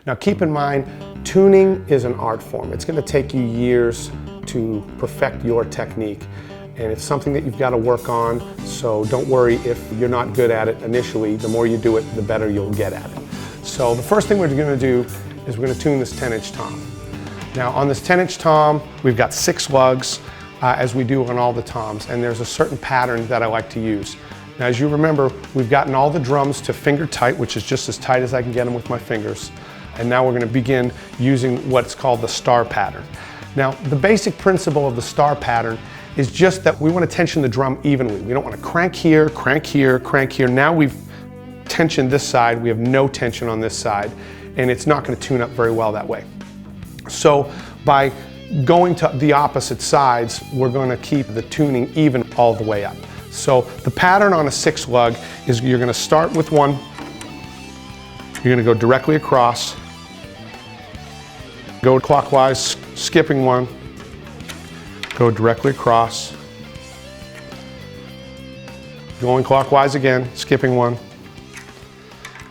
Now keep in mind, tuning is an art form. It's going to take you years to perfect your technique. And it's something that you've got to work on, so don't worry if you're not good at it initially. The more you do it, the better you'll get at it. So the first thing we're going to do is we're going to tune this 10-inch tom. Now on this 10-inch tom, we've got 6 lugs, as we do on all the toms, and there's a certain pattern that I like to use. Now as you remember, we've gotten all the drums to finger tight, which is just as tight as I can get them with my fingers. And now we're going to begin using what's called the star pattern. Now the basic principle of the star pattern is just that we want to tension the drum evenly. We don't want to crank here, crank here, crank here. Now we've tensioned this side, we have no tension on this side, and it's not going to tune up very well that way. So by going to the opposite sides, we're going to keep the tuning even all the way up. So the pattern on a 6 lug is you're going to start with 1, you're going to go directly across, go clockwise, skipping 1, go directly across, going clockwise again, skipping 1,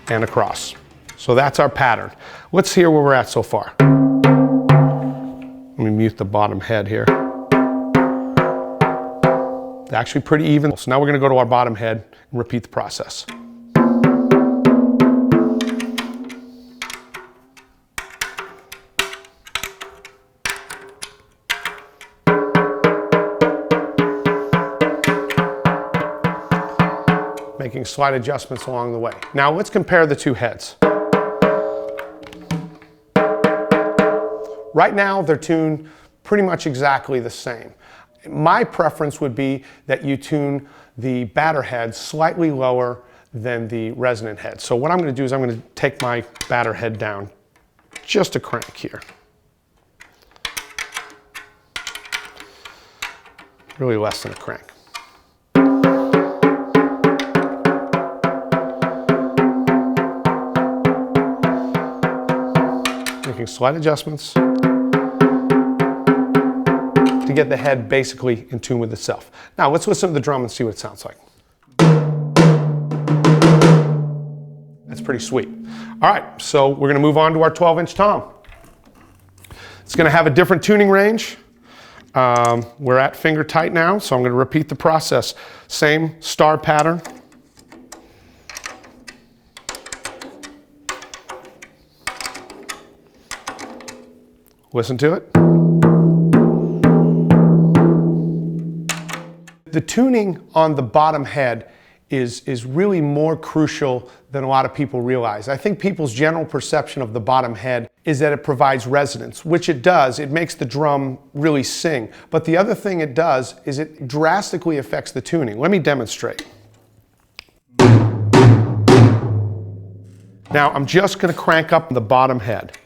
and across. So that's our pattern. Let's hear where we're at so far. Let me mute the bottom head here. It's actually pretty even. So now we're going to go to our bottom head and repeat the process. Making slight adjustments along the way. Now let's compare the 2 heads. Right now they're tuned pretty much exactly the same. My preference would be that you tune the batter head slightly lower than the resonant head. So what I'm going to do is I'm going to take my batter head down just a crank here. Really less than a crank. Making slight adjustments to get the head basically in tune with itself. Now let's listen to the drum and see what it sounds like. That's pretty sweet. All right, so we're going to move on to our 12-inch tom. It's going to have a different tuning range. We're at finger tight now, so I'm going to repeat the process. Same star pattern. Listen to it. The tuning on the bottom head is really more crucial than a lot of people realize. I think people's general perception of the bottom head is that it provides resonance, which it does. It makes the drum really sing. But the other thing it does is it drastically affects the tuning. Let me demonstrate. Now I'm just going to crank up the bottom head.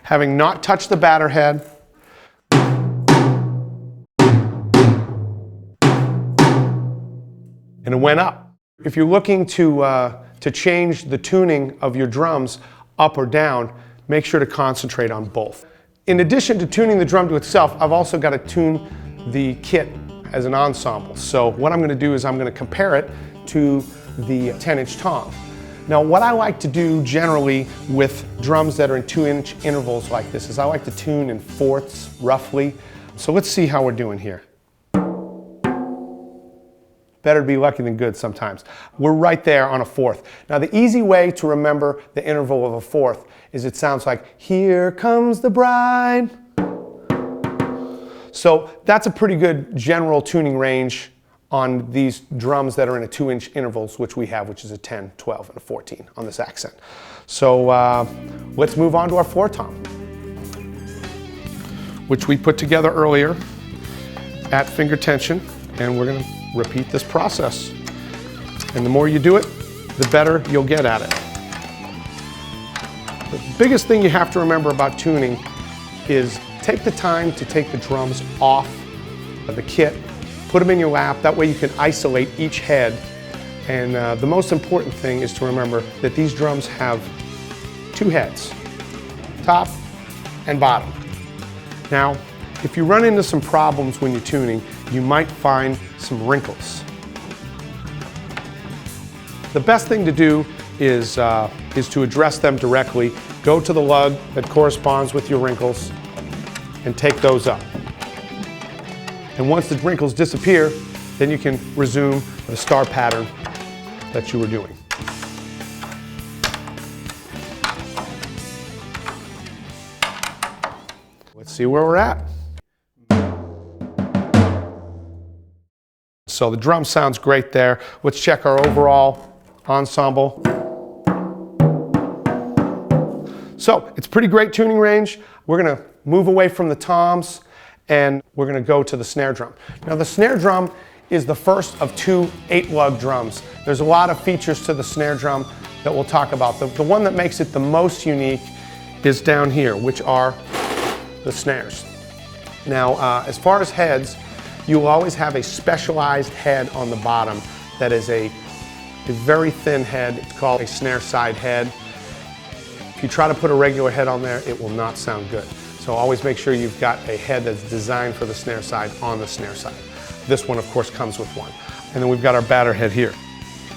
Having not touched the batter head, and it went up. If you're looking to change the tuning of your drums up or down, make sure to concentrate on both. In addition to tuning the drum to itself, I've also got to tune the kit as an ensemble. So what I'm going to do is I'm going to compare it to the 10-inch tom. Now what I like to do generally with drums that are in 2-inch intervals like this is I like to tune in fourths roughly. So let's see how we're doing here. Better to be lucky than good sometimes. We're right there on a fourth. Now the easy way to remember the interval of a fourth is it sounds like, "Here comes the bride." So that's a pretty good general tuning range on these drums that are in a 2-inch intervals, which we have, which is a 10, 12, and a 14 on this accent. So let's move on to our floor tom, which we put together earlier at finger tension, and we're going to repeat this process. And the more you do it, the better you'll get at it. The biggest thing you have to remember about tuning is take the time to take the drums off of the kit, put them in your lap, that way you can isolate each head. And the most important thing is to remember that these drums have 2 heads, top and bottom. Now, if you run into some problems when you're tuning, you might find some wrinkles. The best thing to do is to address them directly. Go to the lug that corresponds with your wrinkles and take those up. And once the wrinkles disappear, then you can resume the star pattern that you were doing. Let's see where we're at. So the drum sounds great there. Let's check our overall ensemble. So it's pretty great tuning range. We're going to move away from the toms and we're going to go to the snare drum. Now the snare drum is the first of 2 8-lug drums. There's a lot of features to the snare drum that we'll talk about. The one that makes it the most unique is down here, which are the snares. Now as far as heads, you will always have a specialized head on the bottom that is a very thin head. It's called a snare side head. If you try to put a regular head on there, it will not sound good. So always make sure you've got a head that's designed for the snare side on the snare side. This one, of course, comes with one. And then we've got our batter head here.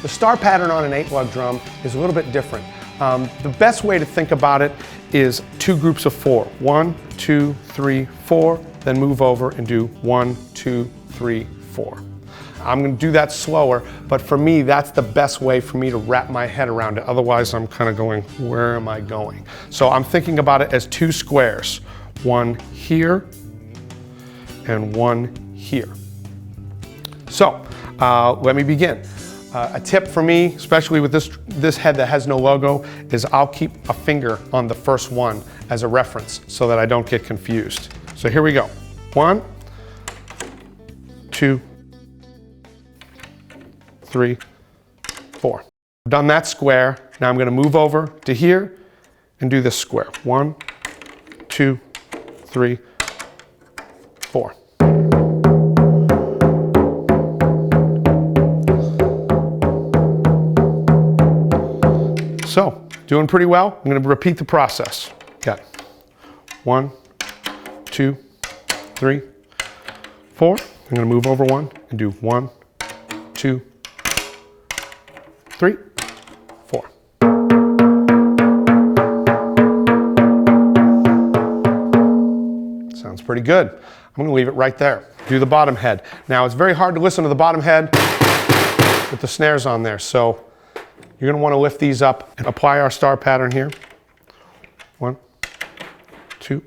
The star pattern on an 8-lug drum is a little bit different. The best way to think about it is 2 groups of 4. 1, 2, 3, 4, then move over and do 1, 2, 3, 4. I'm going to do that slower, but for me, that's the best way for me to wrap my head around it. Otherwise, I'm kind of going, where am I going? So I'm thinking about it as 2 squares. 1 here and 1 here. So let me begin. A tip for me, especially with this head that has no logo, is I'll keep a finger on the first one as a reference so that I don't get confused. So here we go. 1, 2, 3, 4. I've done that square. Now I'm going to move over to here and do this square. 1, 2, 3, 4. So, doing pretty well. I'm going to repeat the process. Got 1, 2, 3, 4. I'm going to move over 1 and do 1, 2, 3, 4. Sounds pretty good. I'm going to leave it right there. Do the bottom head. Now it's very hard to listen to the bottom head with the snares on there, so you're going to want to lift these up and apply our star pattern here. 1, 2,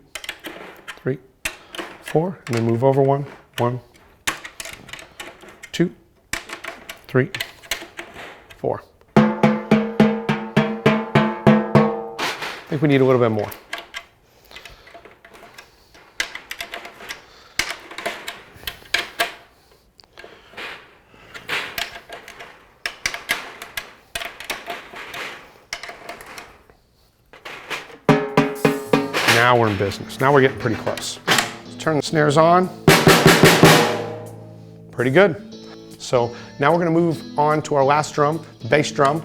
3, 4, and then move over 1, 1, 2, 3, 4. I think we need a little bit more. Now we're in business. Now we're getting pretty close. Let's turn the snares on. Pretty good. So now we're going to move on to our last drum, the bass drum.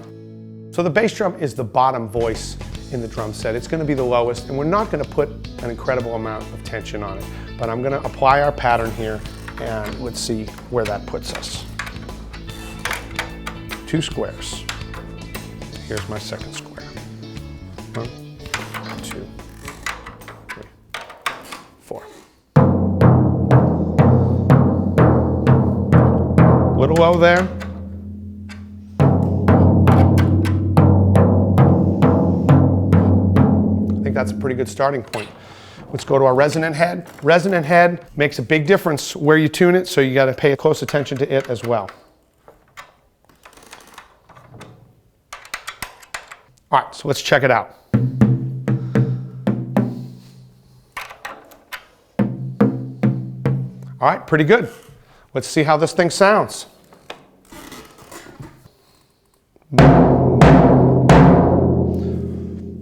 So the bass drum is the bottom voice in the drum set. It's going to be the lowest, and we're not going to put an incredible amount of tension on it. But I'm going to apply our pattern here, and let's see where that puts us. 2 squares. Here's my second square. 1, 2, 3, 4. Little low there. I think that's a pretty good starting point. Let's go to our resonant head. Resonant head makes a big difference where you tune it, so you got to pay close attention to it as well. All right, so let's check it out. All right, pretty good. Let's see how this thing sounds.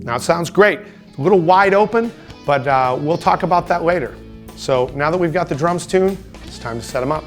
Now it sounds great. A little wide open, but we'll talk about that later. So now that we've got the drums tuned, it's time to set them up.